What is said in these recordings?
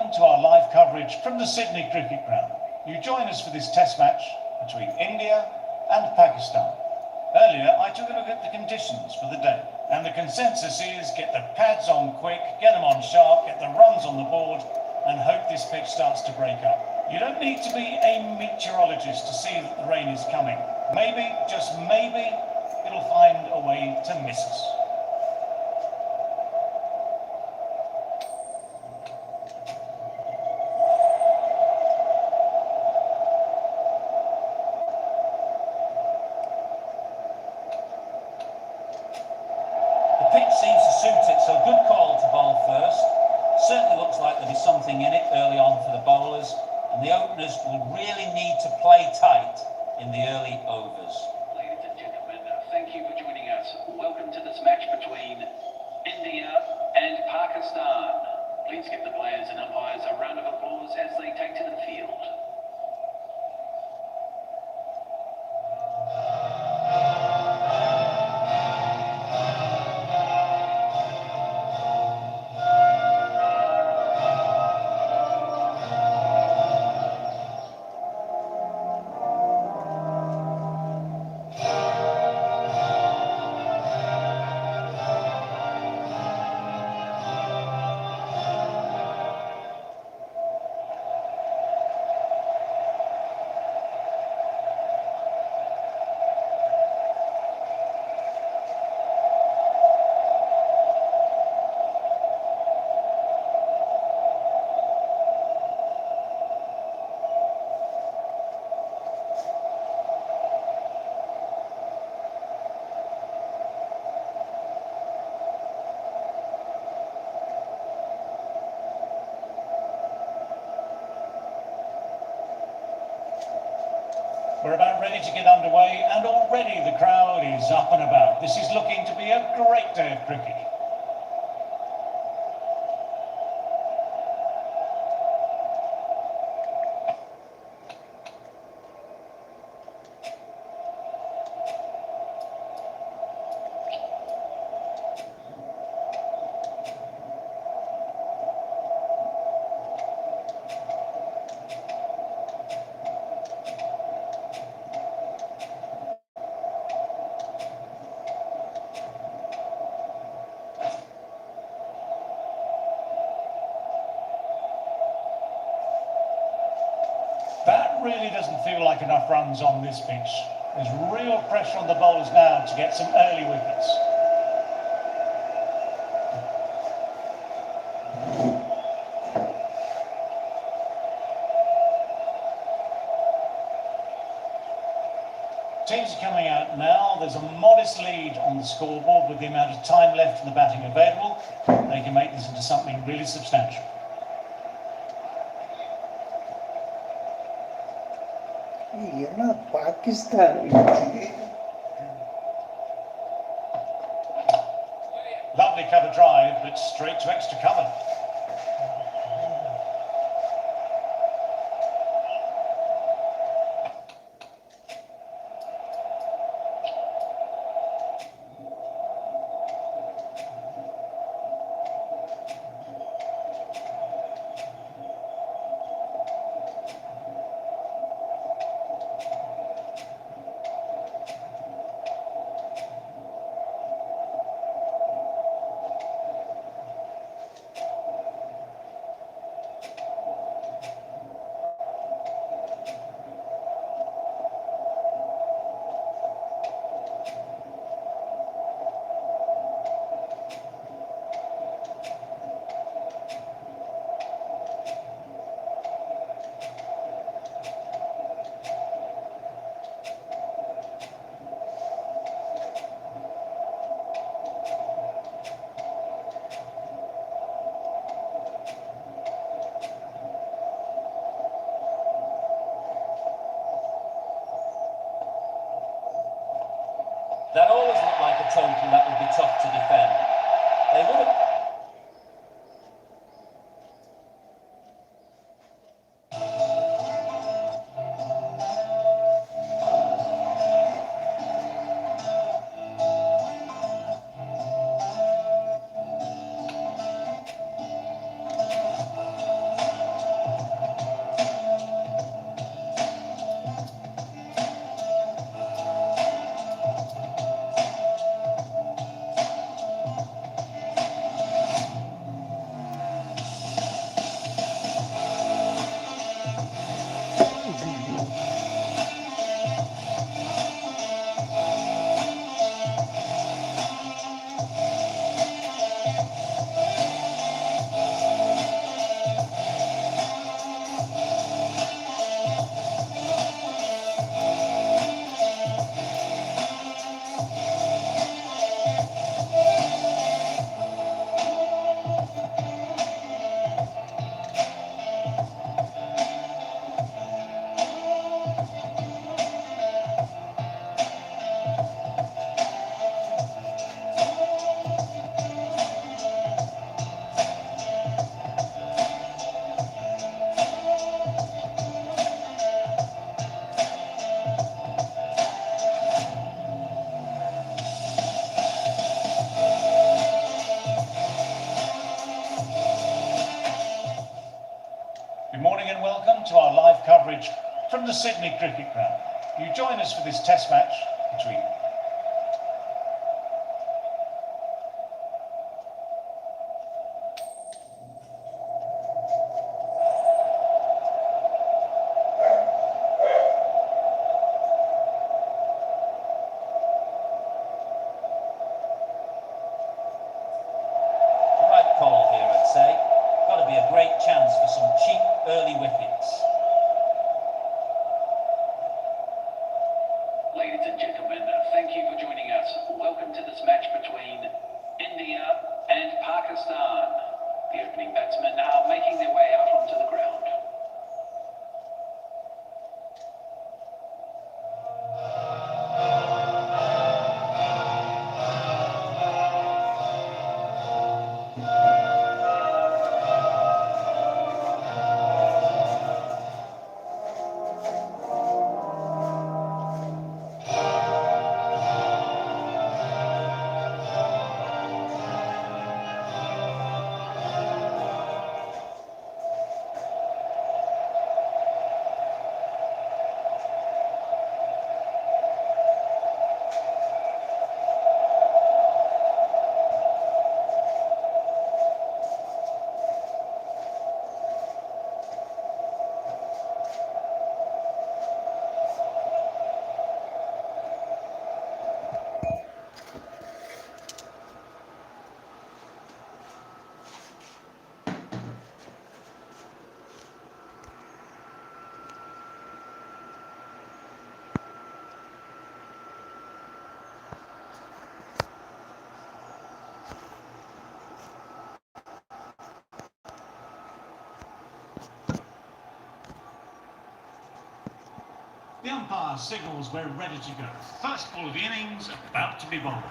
welcome to our live coverage from the Sydney Cricket Ground. You join us for this test match between India and Pakistan. Earlier, I took a look at the conditions for the day, and the consensus is get the pads on quick, get them on sharp, get the runs on the board, and hope this pitch starts to break up. You don't need to be a meteorologist to see that the rain is coming. Maybe, just maybe, it'll find a way to miss us. The pitch seems to suit it, so good call to bowl first. Certainly looks like there'll be something in it early on for the bowlers, and the openers will really need to play tight in the early overs. Ladies and gentlemen, thank you for joining us. Welcome to this match between India and Pakistan. Please give the players and umpires a round of applause as they take to the field. We're about ready to get underway, and already the crowd is up and about. This is looking to be a great day of cricket. That really doesn't feel like enough runs on this pitch. There's real pressure on the bowlers now to get some early wickets. Teams are coming out now. There's a modest lead on the scoreboard with the amount of time left in the batting available. They can make this into something really substantial. என்ன Pakistan Lovely cover drive, but straight to extra cover. That always looked like a total that would be tough to defend. They would have... to our live coverage from the Sydney Cricket Ground. You join us for this test match between Right call here, I'd say. Got to be a great chance for some cheap early wickets. Ladies and gentlemen, thank you for joining us. Welcome to this match between India and Pakistan. The opening batsmen are making their way out onto the ground. the umpire signals we're ready to go. First ball of the innings about to be bowled.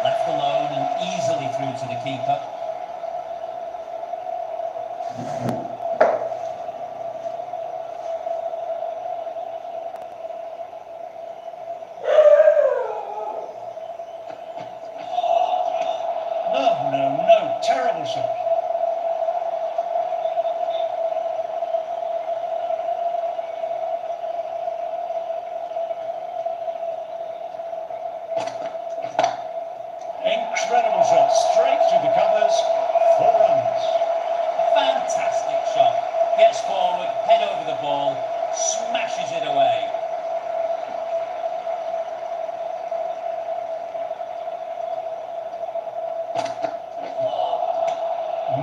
Left alone and easily through to the keeper. No, terrible shot. Incredible shot, straight through the covers, 4 runs. Fantastic shot. Gets forward, head over the ball, smashes it away.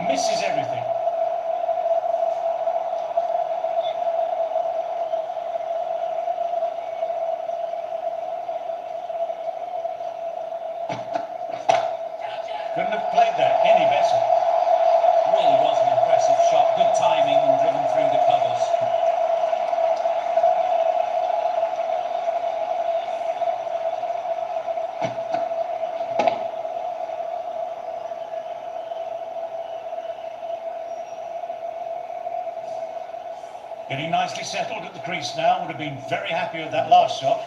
Misses everything. Couldn't have played that any better. Really was an impressive shot. Good timing and driven through the covers. Getting nicely settled at the crease now. Would have been very happy with that last shot.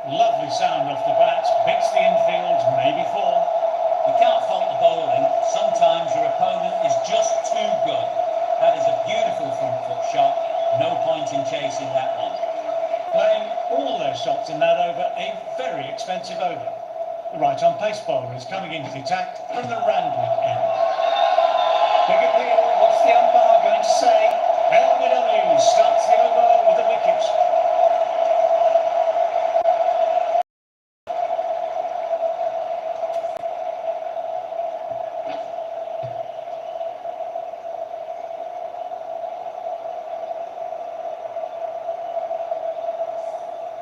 Lovely sound off the bat. Beats the infield, maybe four. You can't fault the bowling. Sometimes your opponent is just too good. That is a beautiful front foot shot. No point in chasing that one. Playing all their shots in that over, a very expensive over. The right-arm pace bowler is coming into the attack from the Randwick end. Big appeal, what's the umpire going to say? LBW starts the over with a wicket.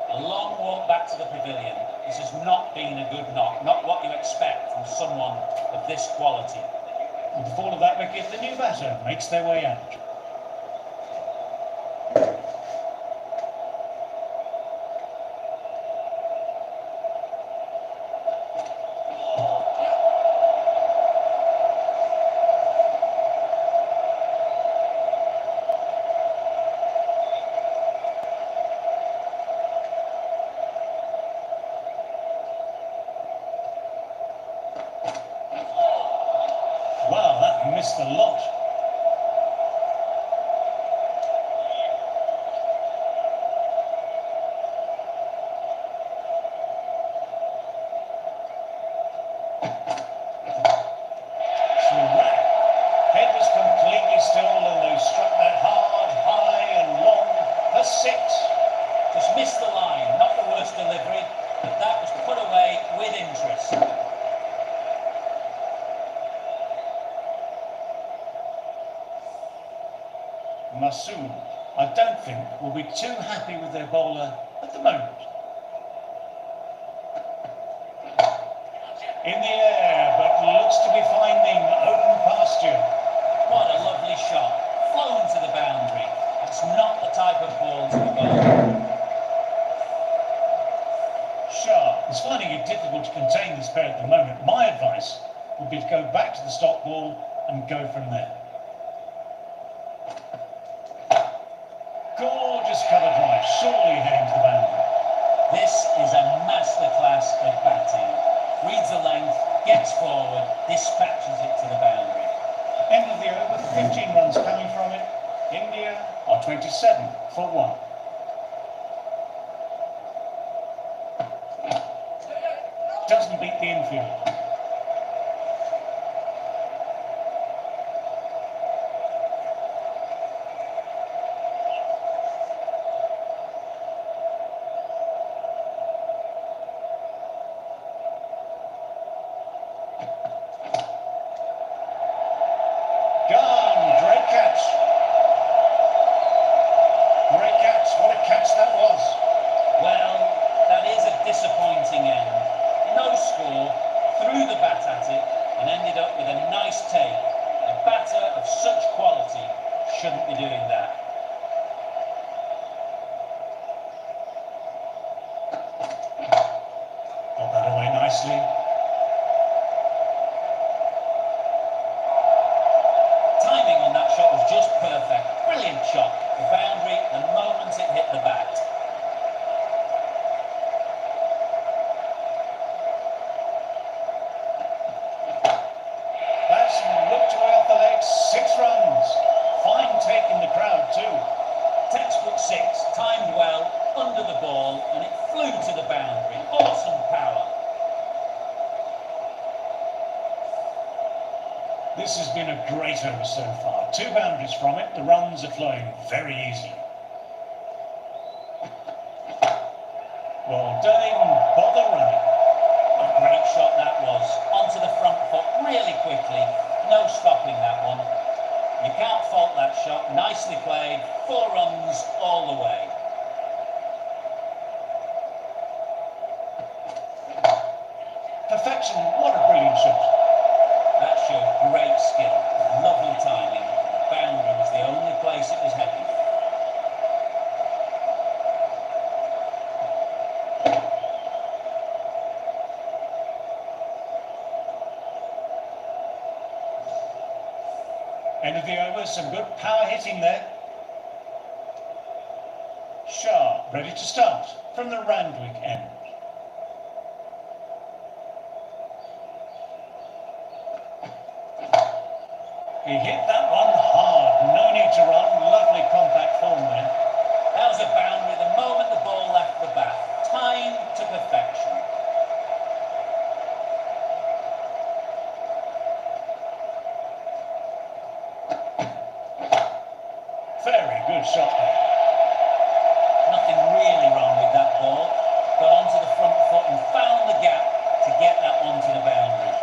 A long walk back to the pavilion. This has not been a good knock, not what you expect from someone of this quality. With the fall of that wicket, the new batter makes their way out. Wow, that missed a lot. Head was completely still and they struck that hard, high and long for six. Just missed the line, not the worst delivery, but that was put away with interest. Masood, I don't think, will be too happy with their bowler at the moment. In the air, but looks to be finding open pasture. What a lovely shot. Flown to the boundary. That's not the type of ball to be bowled. Shah is finding it difficult to contain this pair at the moment. My advice would be to go back to the stop ball and go from there. Gorgeous cover drive, surely heading to the boundary. This is a masterclass of batting. Reads the length, gets forward, dispatches it to the boundary. End of the over, 15 runs coming from it. India are 27 for 1. Doesn't beat the infield. Gone, great catch. Great catch, what a catch that was. Well, that is a disappointing end. No score, threw the bat at it and ended up with a nice take. A batter of such quality shouldn't be doing that. Got that away nicely. Timing on that shot was just perfect. Brilliant shot. The boundary the moment it hit the bat. Batsman looked away off the legs, 6 runs. Fine take in the crowd too. Textbook 6, timed well, under the ball, and it flew to the boundary. Awesome power. This has been a great over so far. 2 boundaries from it, the runs are flowing very easily. Well, don't even bother running. What a great shot that was. Onto the front foot really quickly. No stopping that one. You can't fault that shot. Nicely played. 4 runs all the way. End of the over, some good power hitting there. Sharp, ready to start from the Randwick end. He hit that one hard, no need to run, lovely compact form there. That was a boundary the moment the ball left the bat. Time to perfection. Very good shot there. Nothing really wrong with that ball. Got onto the front foot and found the gap to get that one to the boundary.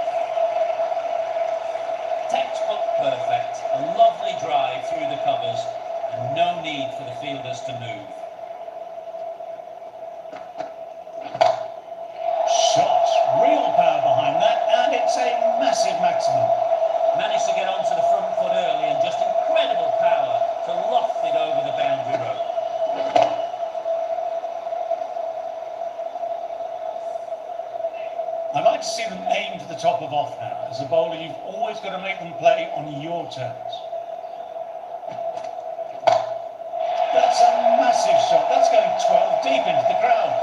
Textbook perfect. A lovely drive through the covers and no need for the fielders to move. Shot, real power behind that, and it's a massive maximum. Managed to get onto the front foot early and just incredible power to loft it over the boundary rope. I like to see them aim to the top of off now. As a bowler, you've always got to make them play on your terms. That's a massive shot. That's going 12 deep into the crowd.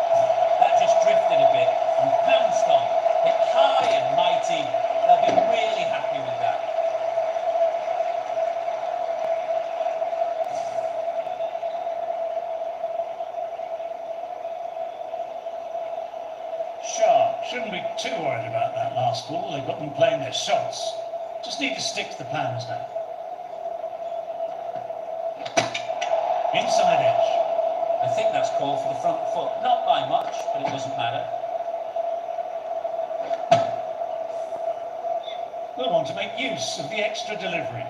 That just drifted a bit and pounced on. Hit high and mighty. They'll be really happy with that. Sharp, shouldn't be too worried about that last ball. They've got them playing their shots. Just need to stick to the plans now. Inside edge. I think that's called for the front foot. Not by much, but it doesn't matter. We'll want to make use of the extra delivery.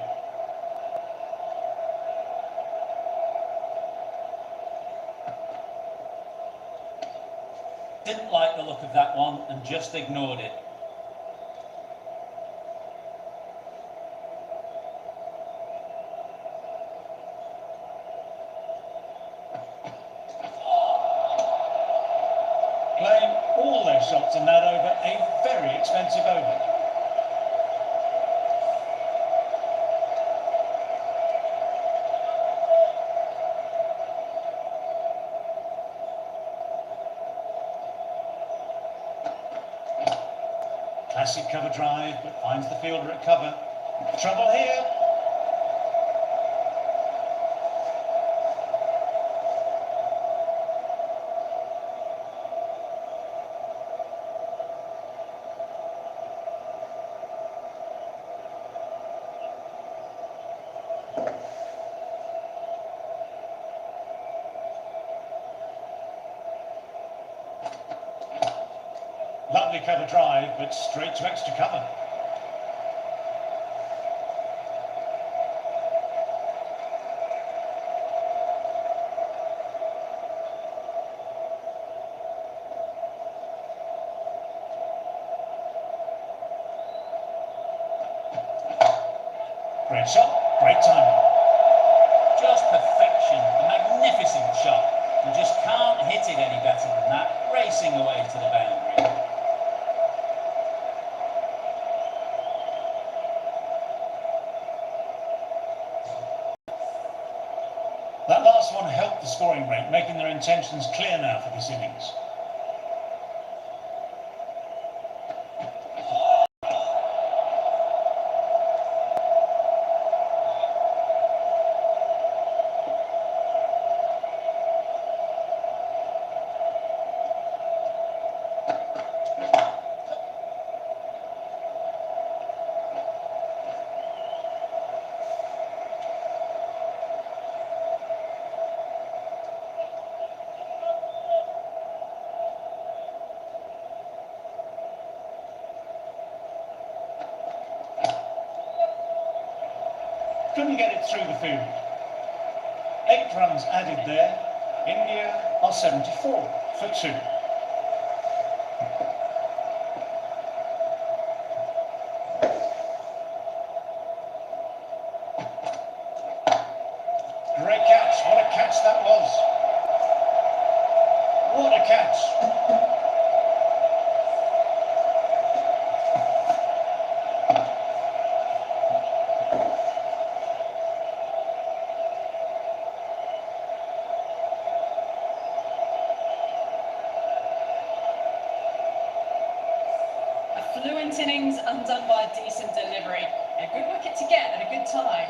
Didn't like the look of that one and just ignored it. Playing all their shots in that over, a very expensive over. Classic cover drive, but finds the fielder at cover. Trouble here. Lovely cover drive, but straight to extra cover. Great shot, great timing. Just perfection. A magnificent shot. You just can't hit it any better than that. Racing away to the boundary. That last one helped the scoring rate, making their intentions clear now for this innings. Couldn't get it through the field. 8 runs added there. India are 74 for 2. Great catch. What a catch that was. What a catch. brilliant innings undone by a decent delivery. A good wicket to get at a good time.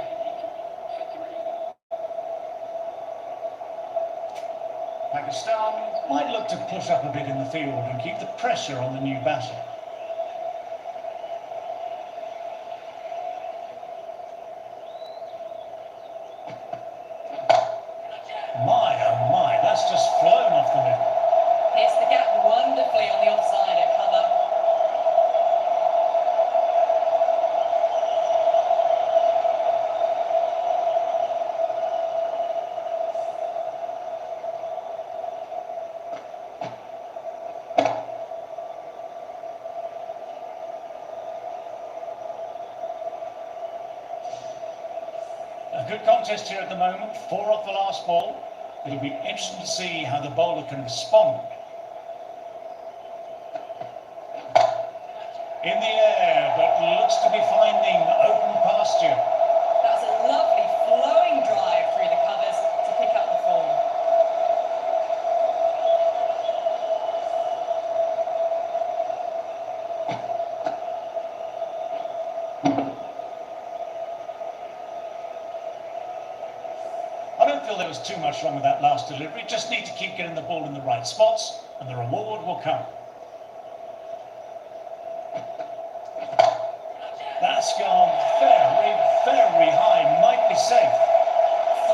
Pakistan might look to push up a bit in the field and keep the pressure on the new batter. My, oh my, that's just flown off the middle. Hits the gap wonderfully on the offside at cover. A good contest here at the moment, 4 off the last ball. It'll be interesting to see how the bowler can respond. In the air, but looks to be finding open pasture. That's a lovely flowing drive through the covers to pick up the form. I don't feel there was too much wrong with that last delivery. Just need to keep getting the ball in the right spots and the reward will come. That's gone very, very high. Might be safe.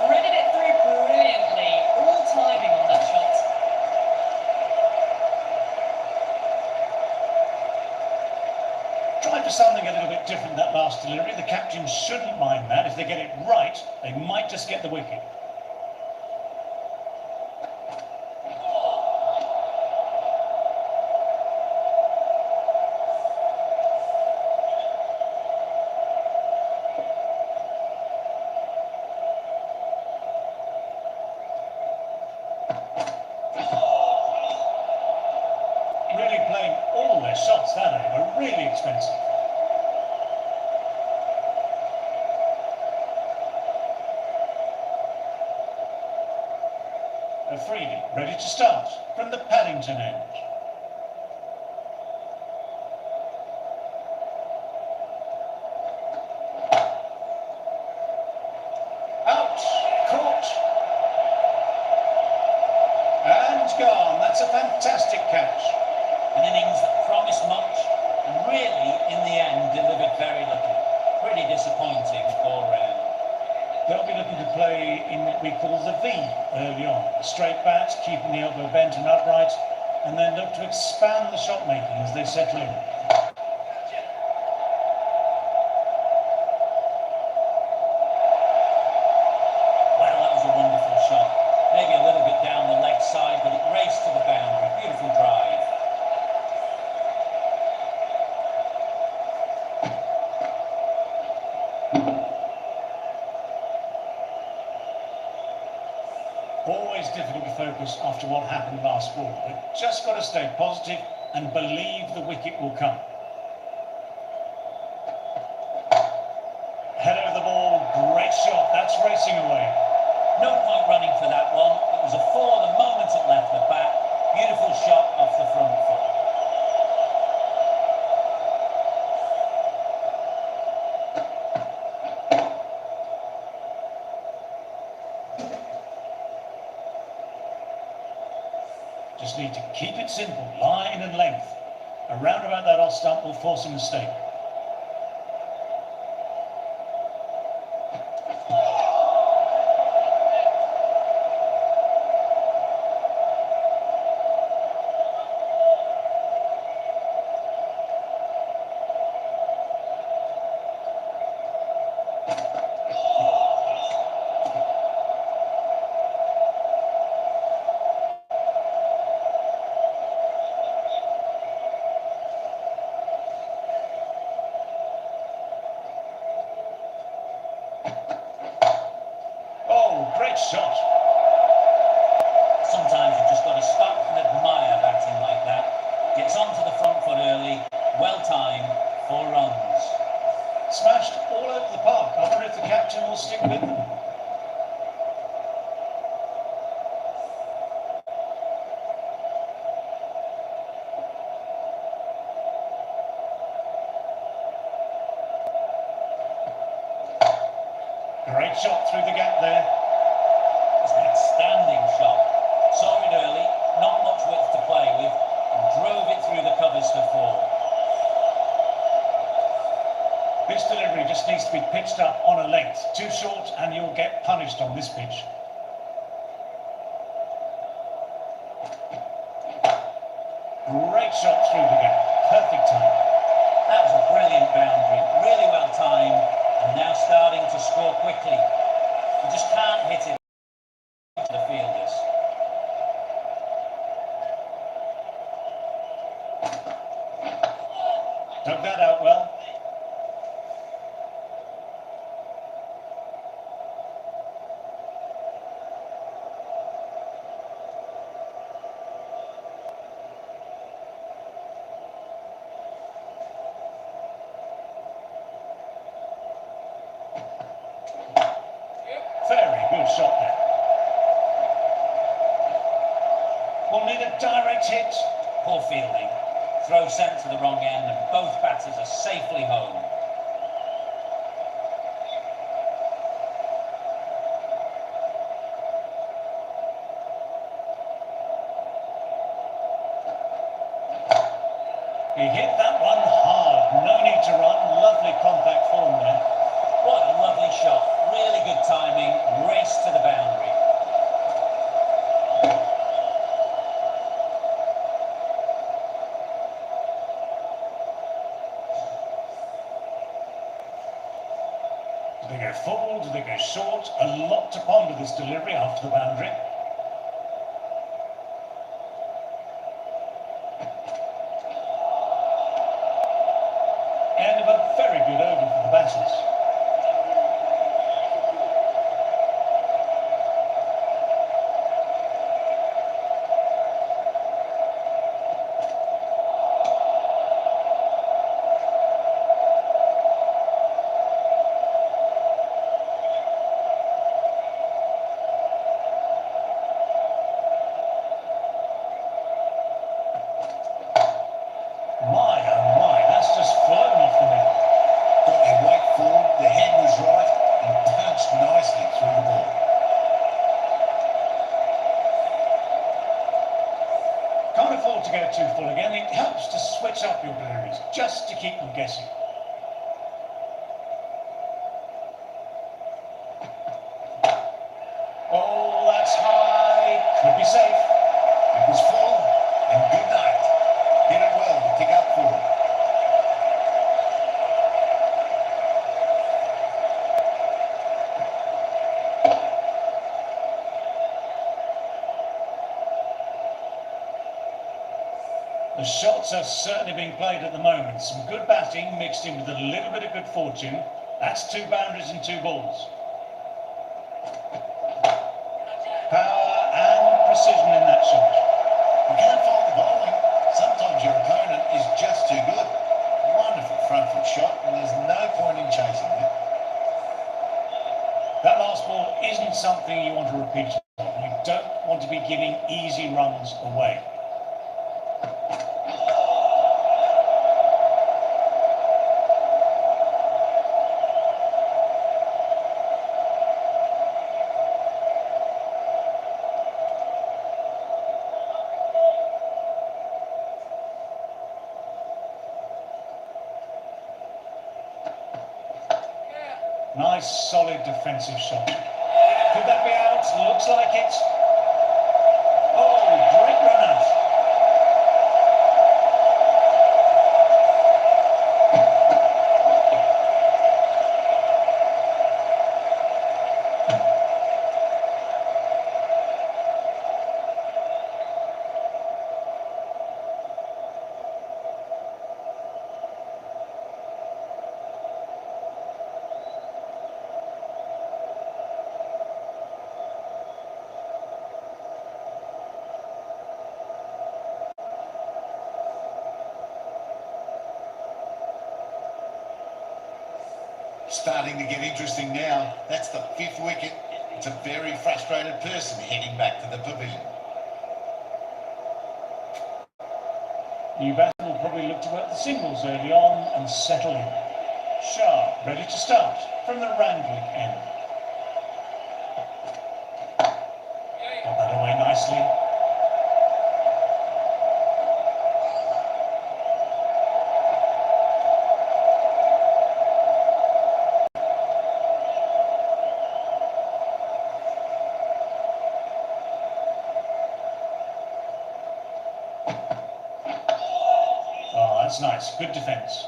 Threaded it through brilliantly. All timing on that shot. Try for something a little bit different that last delivery. The captain shouldn't mind that. If they get it right, they might just get the wicket. Really playing all their shots that over, really expensive. Afridi ready to start from the Paddington end. Out, caught, and gone. That's a fantastic catch. An innings that promised much and really, in the end, delivered very little. Pretty disappointing all round. They'll be looking to play in what we call the V early on. Straight bat, keeping the elbow bent and upright, and then look to expand the shot making as they settle in. Well, that was a wonderful shot. Maybe a little bit down the leg side, but it raced to the boundary. Beautiful drive. Always difficult to focus after what happened last ball, but just got to stay positive and believe the wicket will come. Head over the ball, great shot, that's racing away. No point running for that one. It was a four the moment it left the bat. Beautiful shot off the front foot. Just need to keep it simple, line and length. Around about that off stump will force a mistake. great shot through the gap there. It's an outstanding shot. Saw it early, not much width to play with, and drove it through the covers for 4. This delivery just needs to be pitched up on a length. Too short and you'll get punished on this pitch. Great shot through the gap. Perfect time. That was a brilliant boundary, really well timed, and now starting to score quickly. You just can't hit it to the fielders. Dug that out well. Very good shot there. We'll need a direct hit. Poor fielding. Throw sent to the wrong end, and both batters are safely home. He hit that one hard. No need to run. Lovely compact form there. What a lovely shot. Really good timing. Race to the boundary. Do they go full? Do they go short? A lot to ponder this delivery after the boundary. End of a very good over for the batters. My, oh my, that's just flown off the net. Got your weight forward, the head was right, and punched nicely through the ball. Can't afford to go too full again. It helps to switch up your deliveries, just to keep them guessing. Oh, that's high. Could be safe. It was full, and good night. Hit it well to pick up forward. The shots are certainly being played at the moment. Some good batting mixed in with a little bit of good fortune. That's 2 boundaries and 2 balls. Power and precision in that shot. You can't fault the bowling. Sometimes your opponent is just too good. Wonderful front foot shot, and there's no point in chasing it. That last ball isn't something you want to repeat. You don't want to be giving easy runs away. Nice, solid defensive shot. Could that be out? Looks like it. Oh, great run out. Starting to get interesting now. That's the 5th wicket. It's a very frustrated person heading back to the pavilion. New batter will probably look to work the singles early on and settle in. Sharp, ready to start from the Randwick end. That's nice. Good defence.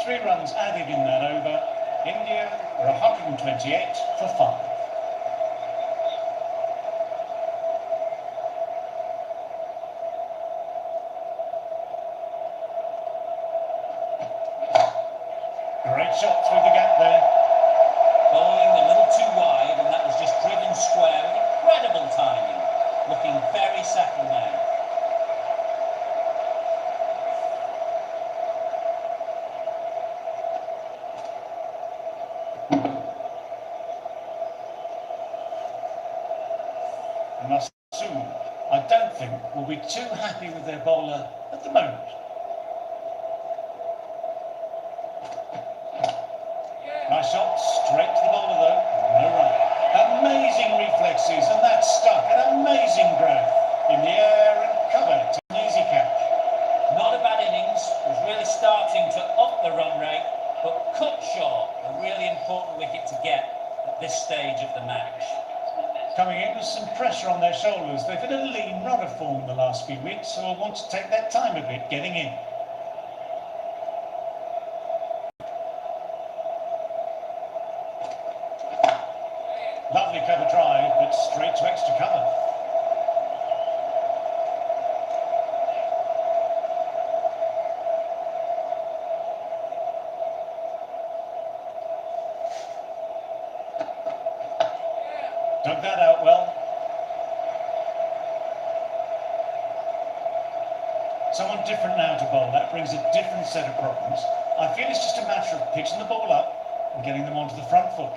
Three runs added in that over. India are 128 for 5. Great shot through the gap there. Bowling a little too wide, and that was just driven square with incredible timing. Looking very settled now. Masood, I don't think, will be too happy with their bowler at the moment. Nice shot, straight to the bowler though, no run. Amazing reflexes, and that stuck, an amazing grab. In the air and cover, it's an easy catch. Not a bad innings, was really starting to up the run rate, but cut short, a really important wicket to get at this stage of the match. Coming in with some pressure on their shoulders. They've had a lean run of form the last few weeks, so will want to take their time a bit getting in. Lovely cover drive, but straight to extra cover. Dug that out well. Someone different now to bowl. That brings a different set of problems. I feel it's just a matter of pitching the ball up and getting them onto the front foot.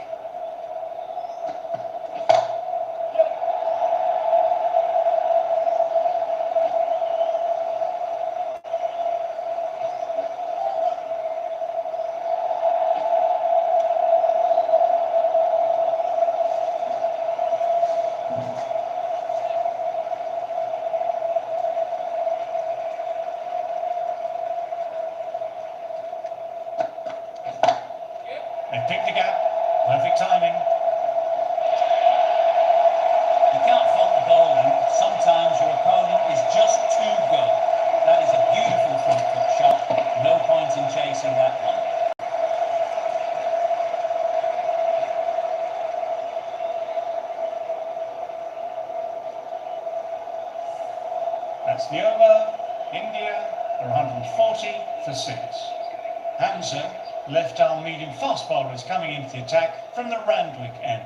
They picked the gap. Perfect timing. You can't fault the bowling. Sometimes your opponent is just too good. That is a beautiful front foot shot. No point in chasing that one. That's the over. India are 140 for 6. Hamza, left arm medium fast bowlers coming into the attack from the Randwick end.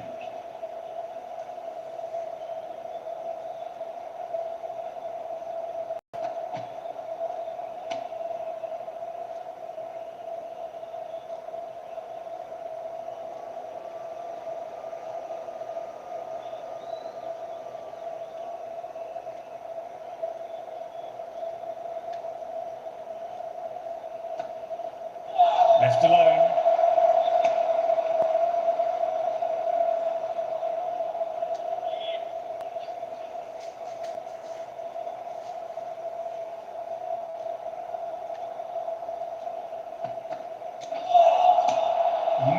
Left alone.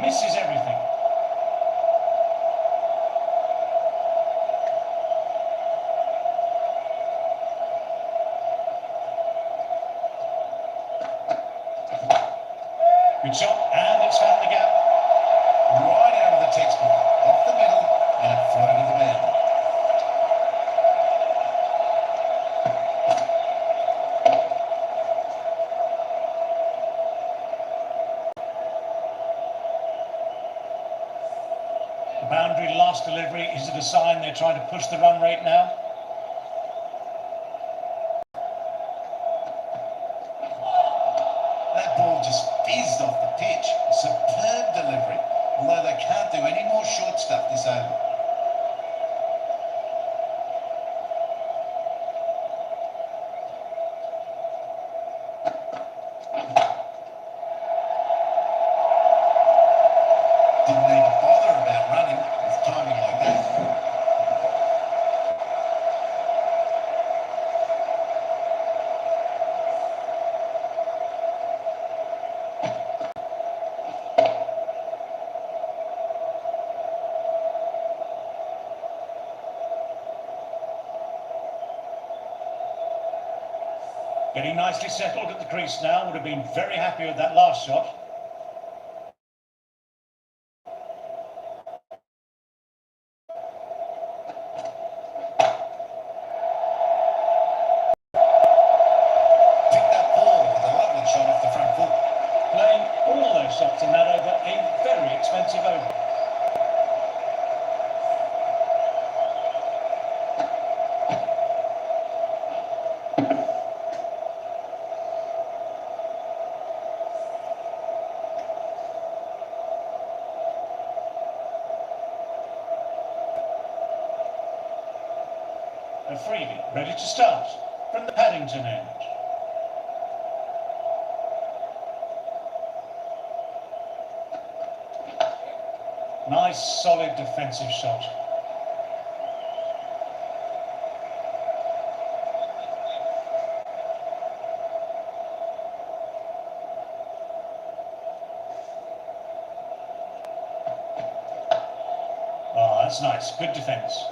Misses everything. Good shot, and it's found the gap. Right out of the textbook, off the middle, and it floated the boundary. The boundary last delivery, is it a sign they're trying to push the run rate now? That ball just fizzed off the pitch. Superb delivery, although they can't do any more short stuff this over. Didn't need to bother about running with timing like that. Getting nicely settled at the crease now, would have been very happy with that last shot. Picked that ball with a lovely shot off the front foot. Playing all those shots in that over, a very expensive over. A freebie, ready to start from the Paddington end. Nice, solid defensive shot. Oh, that's nice. Good defence.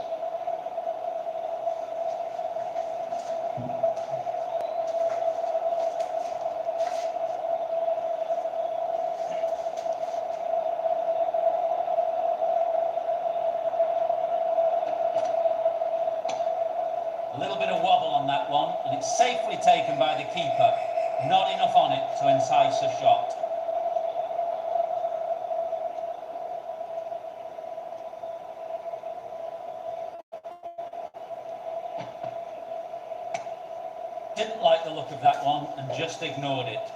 A little bit of wobble on that one, and it's safely taken by the keeper. Not enough on it to entice a shot. Didn't like the look of that one and just ignored it.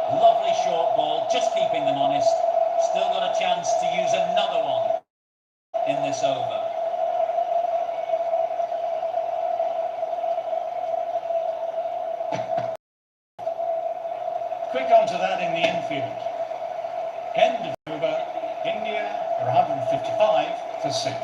Lovely short ball, just keeping them honest. Still got a chance to use another one in this over. Quick onto that in the infield. End of over. India are 155 for 6.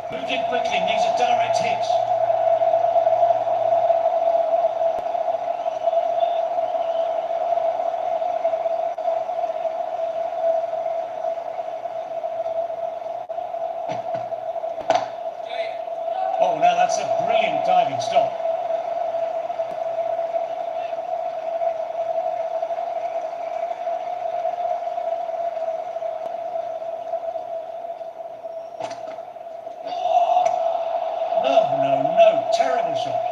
Moved in quickly, needs a direct hit. Oh, now that's a brilliant diving stop. No, terrible shot.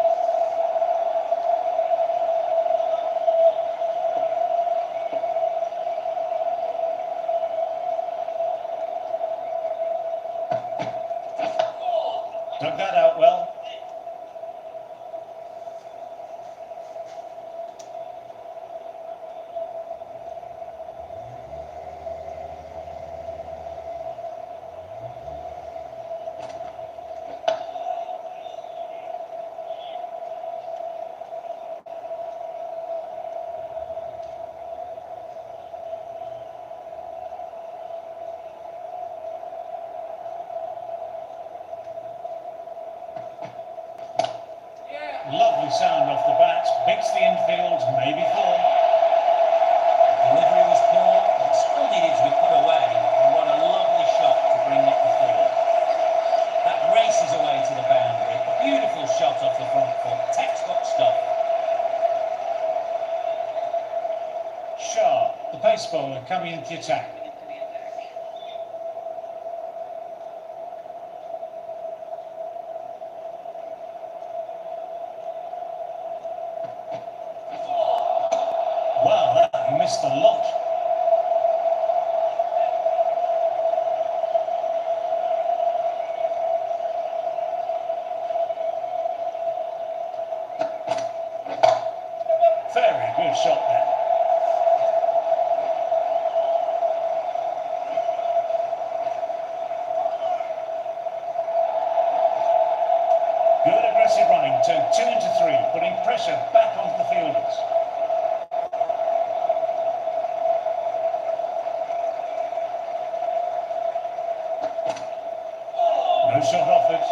Dug that out well. Lovely sound off the bat, beats the infield, maybe four. Delivery was poor, but still needed to be put away. And what a lovely shot to bring up the field. That races away to the boundary. A beautiful shot off the front foot. Textbook stuff. Shaw, the pace bowler, coming into the attack. Wow, he missed a lot. Very good shot there. Good aggressive running, turned 2 into 3, putting pressure back onto the fielders. No shot offered.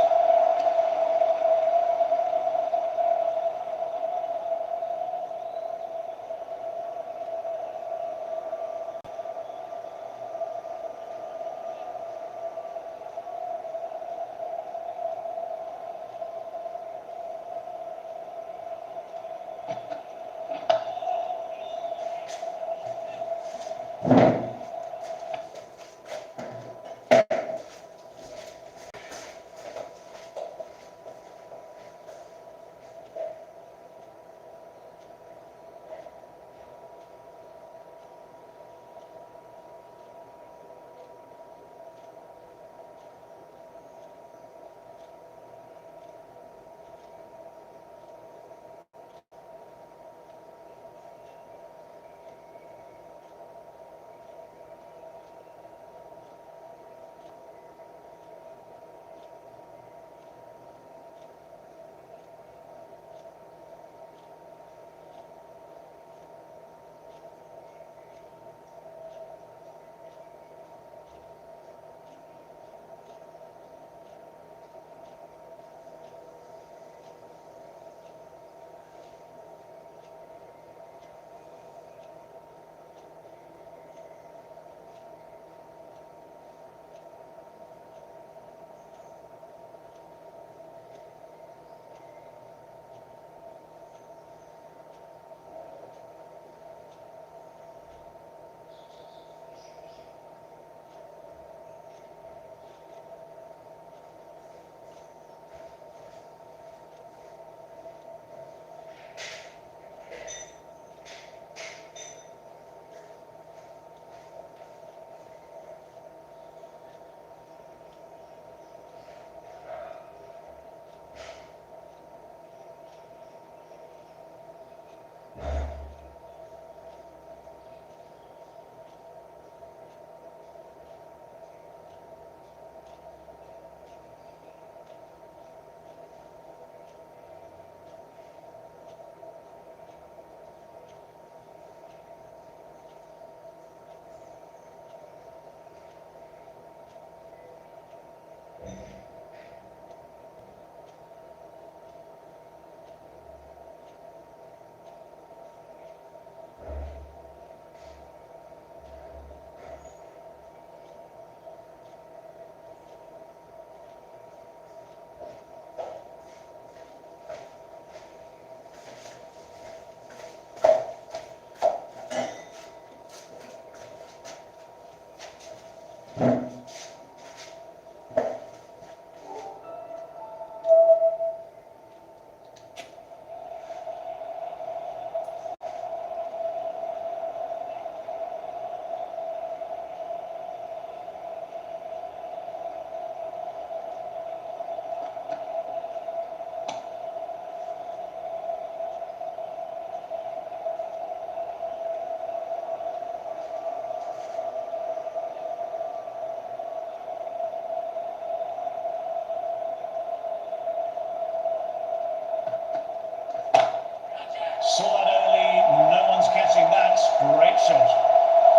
Saw that early, no one's catching that. Great shot.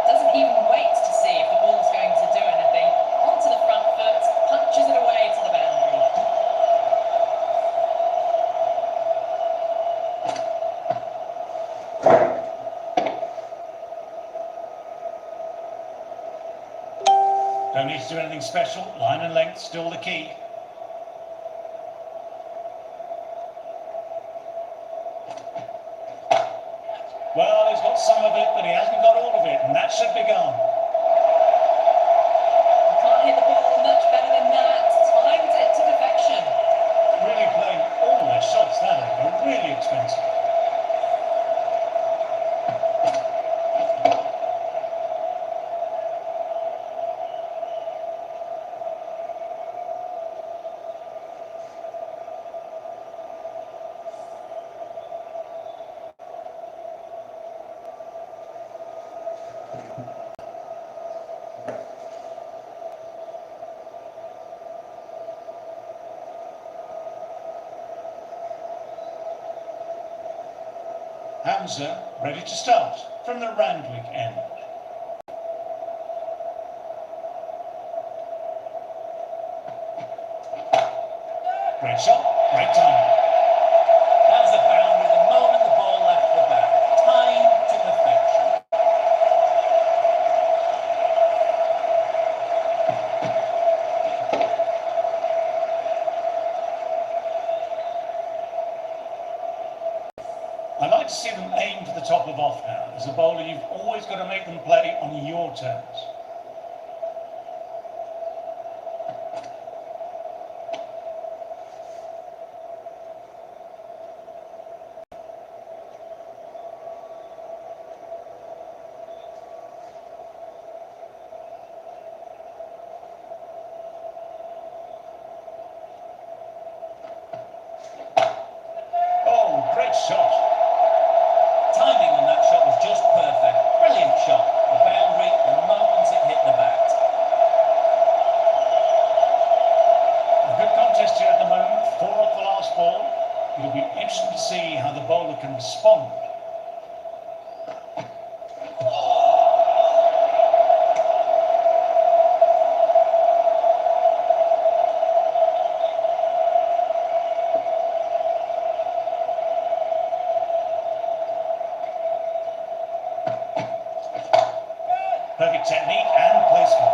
Doesn't even wait to see if the ball's going to do anything. Onto the front foot, punches it away to the boundary. Don't need to do anything special. Line and length still the key. Well, he's got some of it, but he hasn't got all of it, and that should be gone. You can't hit the ball much better than that. Timed it to perfection. Really playing all their shots that over. Really expensive. Hamza ready to start from the Randwick end. Great shot, great time. That was a boundary the moment the ball left the bat. Time to perfection. I like to see them aim for the top of off now. As a bowler, you've always got to make them play on your terms. Oh, great shot. Timing on that shot was just perfect. Brilliant shot. The boundary the moment it hit the bat. A good contest here at the moment. 4 off the last ball. It'll be interesting to see how the bowler can respond. Perfect technique and placement.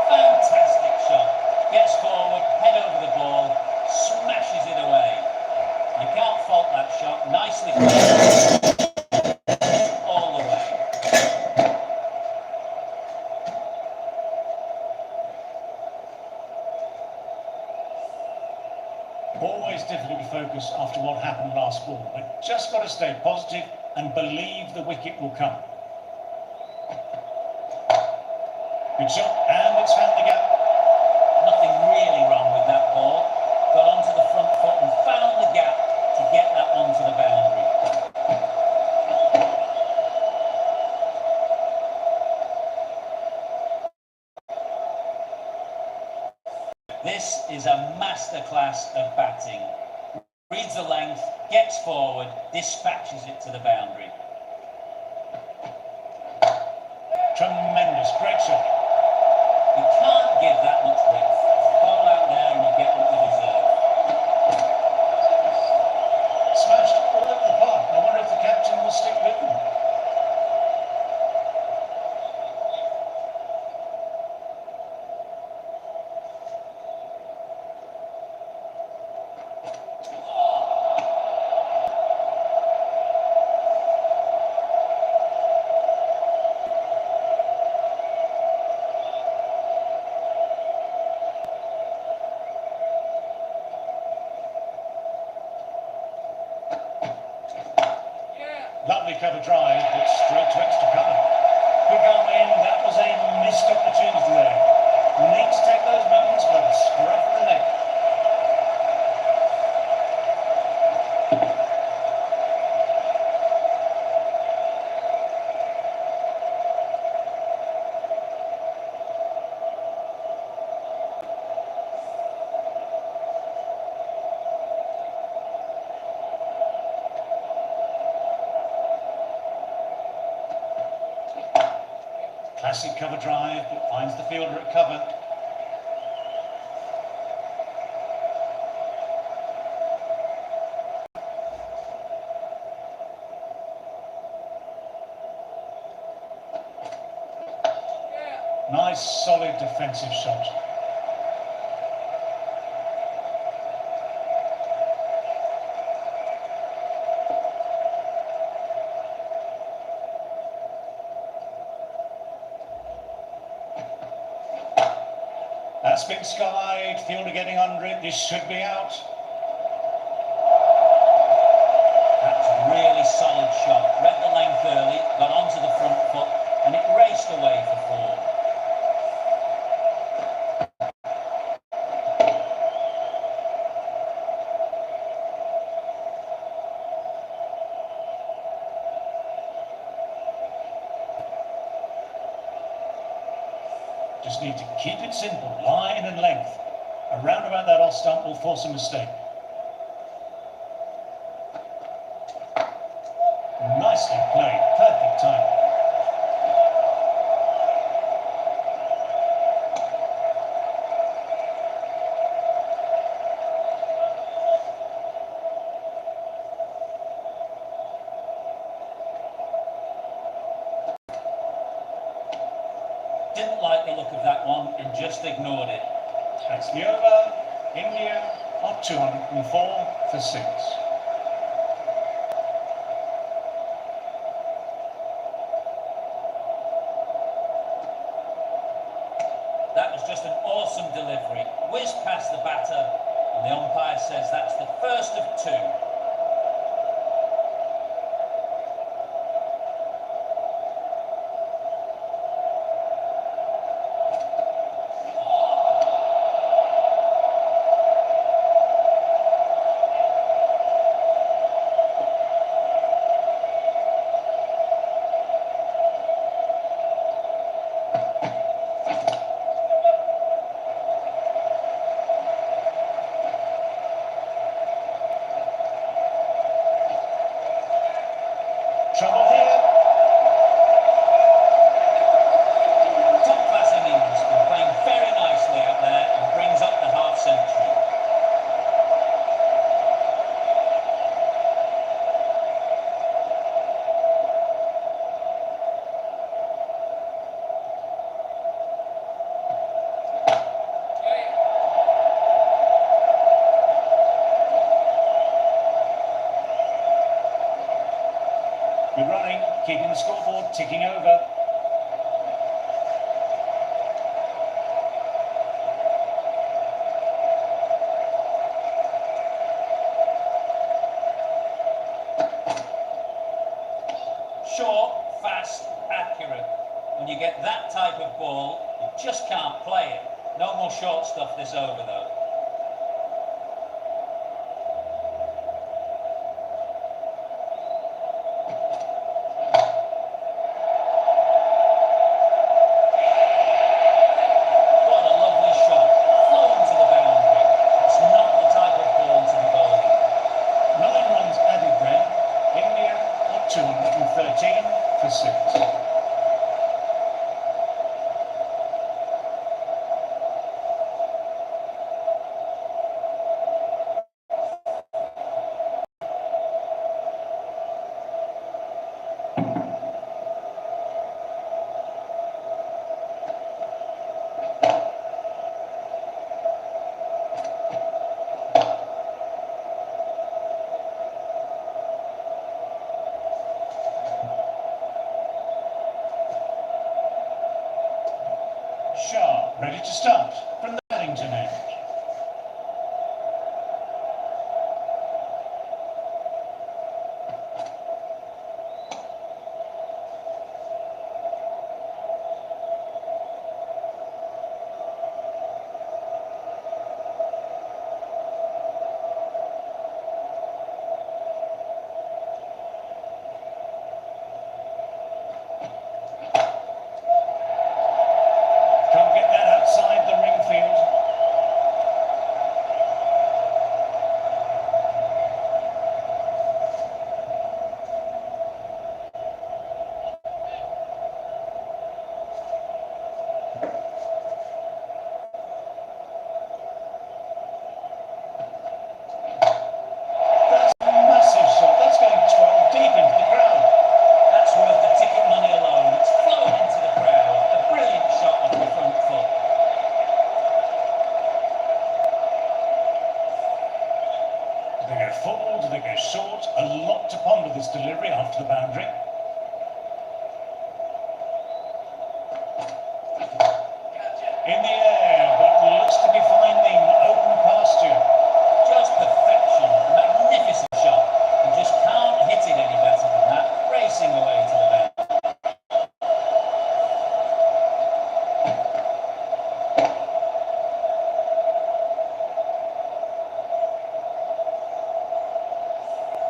Fantastic shot. Gets forward, head over the ball, smashes it away. You can't fault that shot. Nicely played. All the way. Always difficult to focus after what happened last ball, but just got to stay positive and believe the wicket will come. Good shot, and it's found the gap. Nothing really wrong with that ball. Got onto the front foot and found the gap to get that onto the boundary. This is a masterclass of batting. Reads the length, gets forward, dispatches it to the boundary. Tremendous, great shot. You can't give that much width. Ball out there and you get what you deserve. Smashed all over the park. I wonder if the captain will stick with them. Lovely cover drive, but straight to extra cover. Quick arm in, that was a missed opportunity there. You need to take those moments by the scruff of the neck. Classic cover drive, but finds the fielder at cover. Nice, solid defensive shot. That's been skied. Fielder getting under it. This should be out. That's a really solid shot. Read the length early, got onto the front foot, and it raced away for four. Just need to keep it simple. Line and length. Around about that off stump will force a mistake. Nicely played. Perfect timing. Didn't like the look of that one and just ignored it. That's the over. India are 204 for 6. That was just an awesome delivery. Whizzed past the batter, and the umpire says that's the first of two. Trouble here. Top class innings, been playing very nicely out there and brings up the half century. Good running, keeping the scoreboard ticking over. Short, fast, accurate. When you get that type of ball, you just can't play it. No more short stuff this over though. What a lovely shot. Flown to the boundary. It's not the type of ball to be bowling. 9 runs added then. India are 213 for 6. full? Do they go short? A lot to ponder this delivery after the boundary. In the air, but looks to be finding open pasture. Just perfection. A magnificent shot. You just can't hit it any better than that. Racing away to the boundary.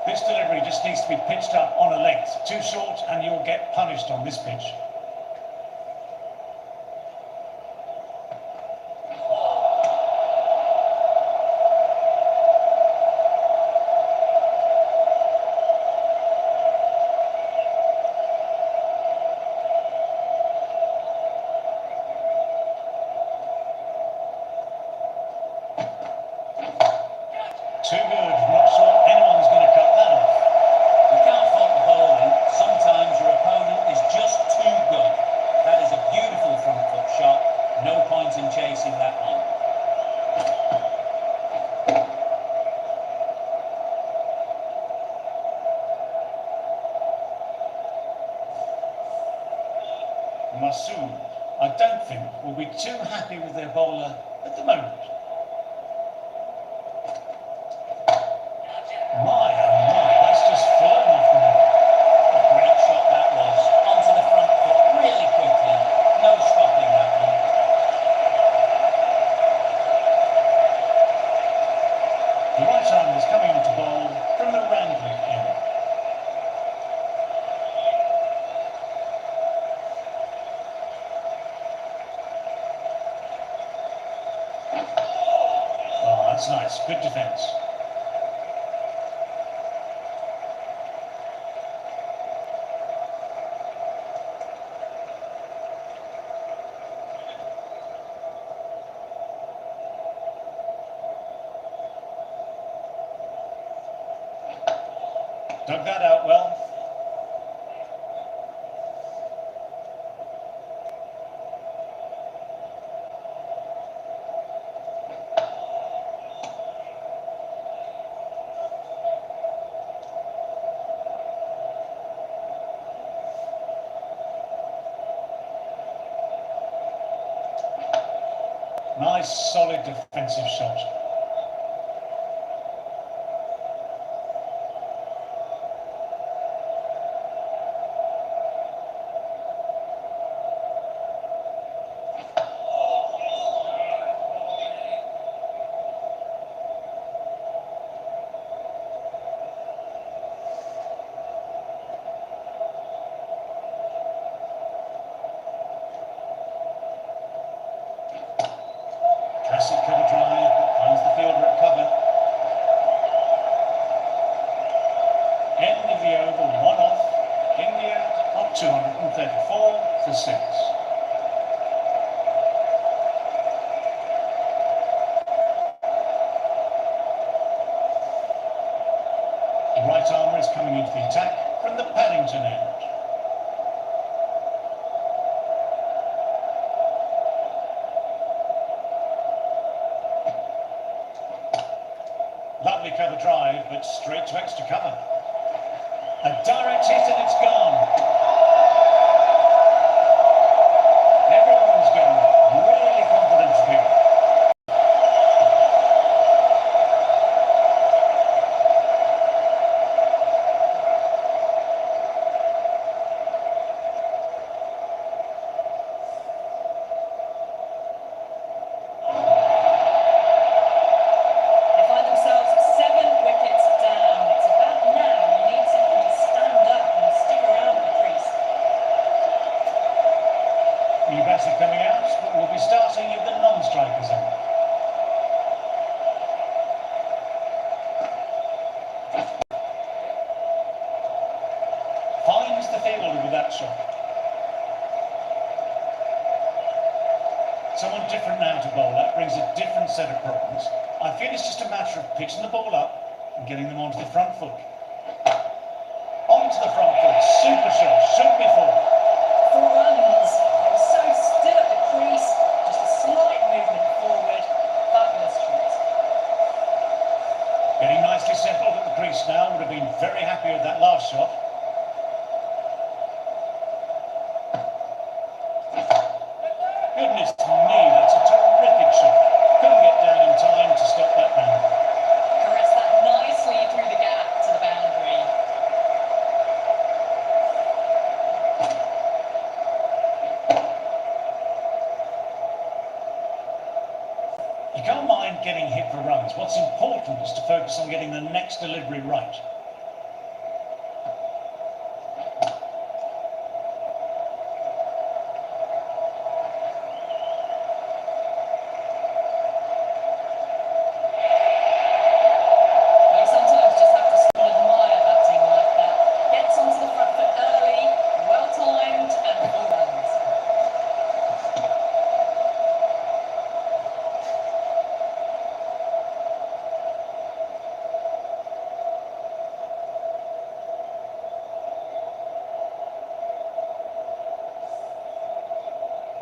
This delivery just needs to be pitched up on a length. Too short and you'll get punished on this pitch. Too good. Not sure anyone's going to cut that off. You can't fault the bowling. Sometimes your opponent is just too good. That is a beautiful front foot shot. No point in chasing that one. Masood, I don't think, will be too happy with their bowler at the moment. My, oh my, that's just flown off the net. A great shot that was. Onto the front foot really quickly. No stopping that one. The right arm is coming into bowl from the Randwick end. Oh, that's nice. Good defence. Dug that out well. Nice, solid defensive shot. Classic cover drive, finds the fielder at cover. End of the over, one off. India up 234 for 6. The right armour is coming into the attack from the Paddington end. Lovely cover drive, but straight to extra cover. A direct hit and it's gone. Everyone's gone. Really confident here. They find themselves 7 wickets down. It's about now you need someone to stand up and stick around the crease. New batter coming out, but we'll be starting in the non-striker zone. Finds the fielder with that shot. Someone different now to bowl. That brings a different set of problems. I feel it's just a matter of pitching the ball up and getting them onto the front foot. Onto the front foot. Super shot. Should be 4. 4 runs. They were so still at the crease. Just a slight movement forward. Fabulous shot. Getting nicely settled at the would have been very happy with that last shot. Goodness me, that's a terrific shot. Couldn't get down in time to stop that round. Caress that nicely through the gap to the boundary. You can't mind getting hit for runs. What's important is to focus on getting the next delivery right. You sometimes just have to sort of admire batting like that. Gets onto the front foot early, well timed, and full runs.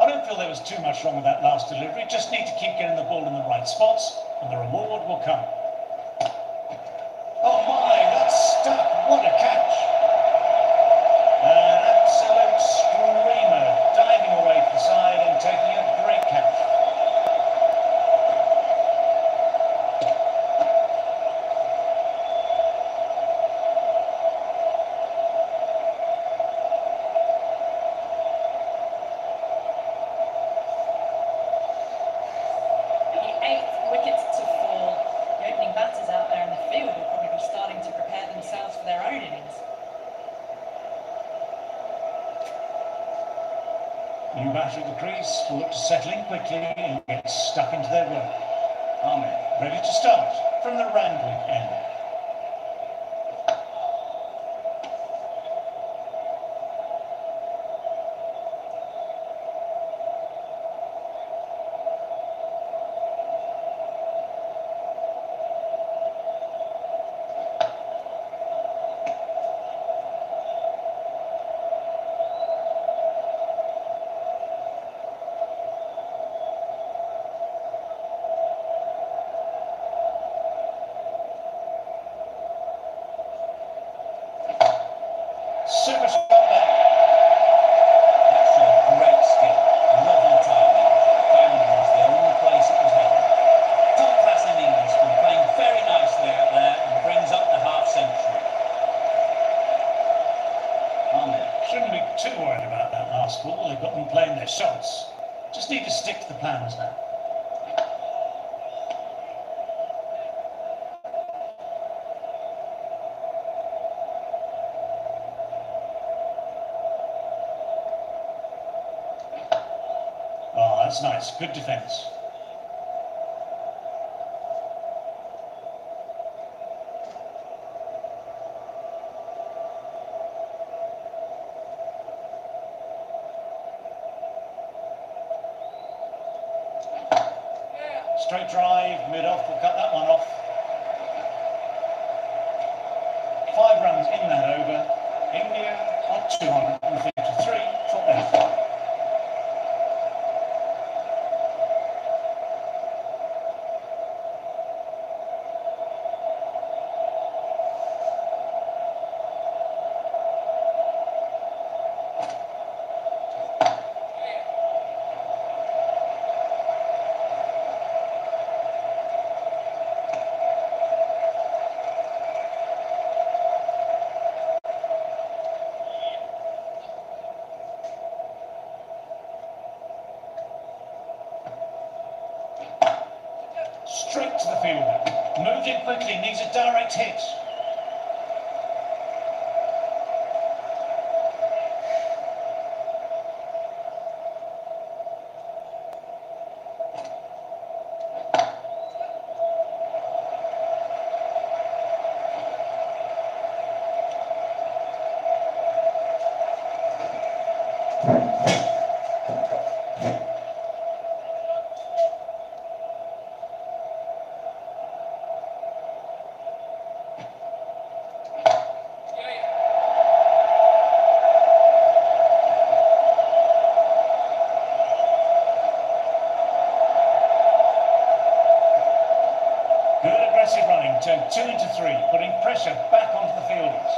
I don't feel there was too much wrong with that last delivery. Just need to keep getting the ball in the right spots and the reward will come. Oh my, that's stuck. What a catch. An absolute screamer, diving away to the side and taking a great catch. The 8th wicket to fall. The opening batters out there in the field will probably be starting to prepare themselves for their own innings. New batter at the crease will look to settle in quickly and get stuck into their work. Ahmed ready to start from the Randwick end. Super shot there. That showed great skill, lovely timing. Boundary was the only place it was headed. Top class innings, been playing very nicely out there and brings up the half century. Ahmed shouldn't be too worried about that last ball. They've got them playing their shots. Just need to stick to the plans now. Oh, that's nice. Good defence. Straight drive, mid-off, we'll cut that one off. 5 runs in that over. India on 253 for 8. Straight to the fielder. Moved in quickly, needs a direct hit. aggressive running turned 2 into 3, putting pressure back onto the fielders.